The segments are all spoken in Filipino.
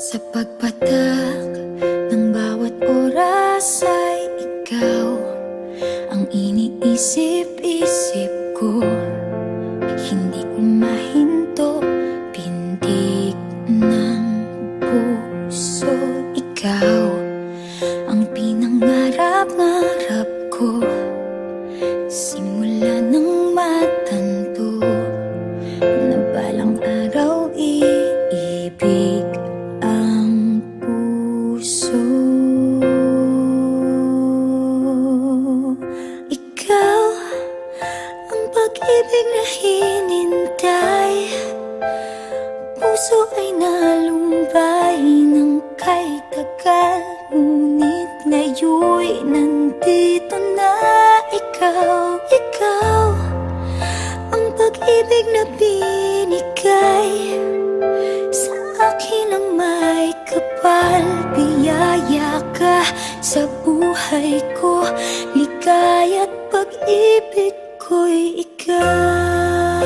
Sa pagpatak ng bawat oras ay ikaw ang iniisip-isip ko. Hindi ko mahinto, pintig ng puso. Ikaw ang pinangarap-ngarap ko, simula ng matanto na balang araw iibig ang puso. Ikaw ang pag-ibig na hinintay, puso ay nalumbay ng kay tagal, ngunit ngayon'y nandito na ikaw. Ikaw ang pag-ibig na binigay sa akin ang may kapal. Biyaya ka sa buhay ko, ligaya't pag-ibig ko'y ikaw.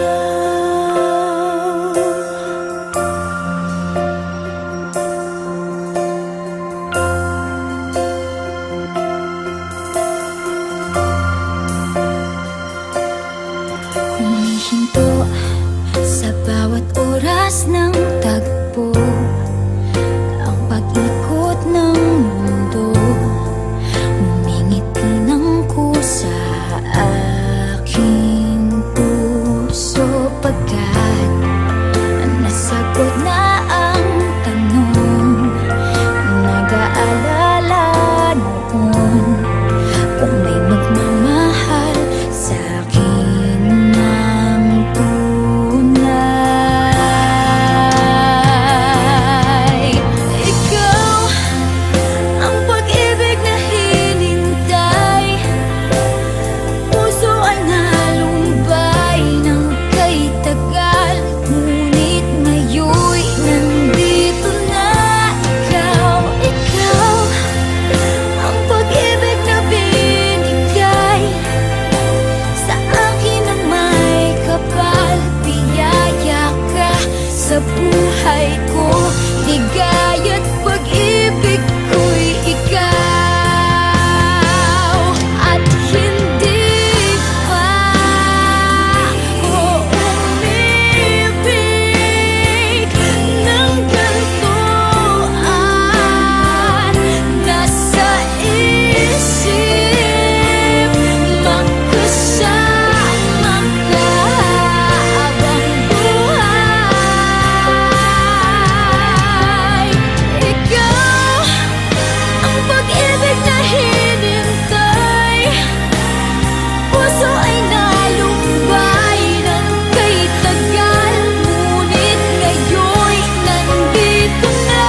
Humihinto sa bawat oras ng tagpo, ang pag-ikot ng mundo, humingiti ng kusa aking puso. Pagkat nasagot na ang tanong, nag-aalala noon kung may magmamahal sa akin ng tunay. Ikaw ang pag-ibig na hinintay, puso ay nalumbay ng kay tagal, ngunit ngayon'y nandito na ikaw. Ikaw ang pag-ibig na binigay sa akin ang may kapal. Biyaya ka sa buhay ko, ligaya't pag-ibig ko'y ikaw. At hindi pa ako umibig ng ganito, at nasa isip magkasama ka habang buhay. Ikaw ang pag-ibig na hinintay, puso ay nalumbay ng kay tagal, ngunit ngayon'y nandito na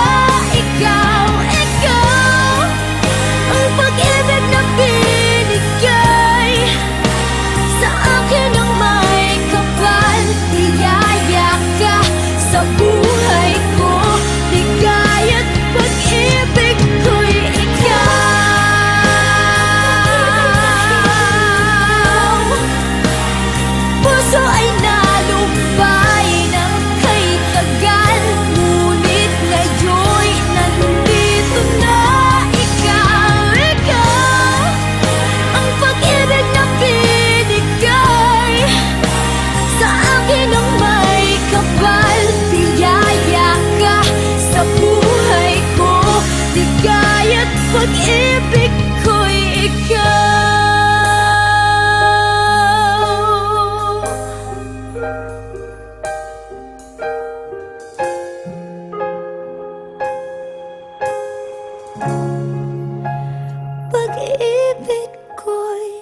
ikaw. Ikaw ang pag-ibig na binigay sa akin ang may kapal. Biyaya ka sa buhay ko, ligaya't pag-ibig ko'y ikaw. Puso ay nalumbay ng kay tagal, ngunit ngayon'y nandito na ikaw. Ikaw ang pag-ibig na binigay sa akin ang may kapal. Biyaya ka sa buhay ko, ligaya't pag-ibig ko'y ikaw. Pag-ibig ko'y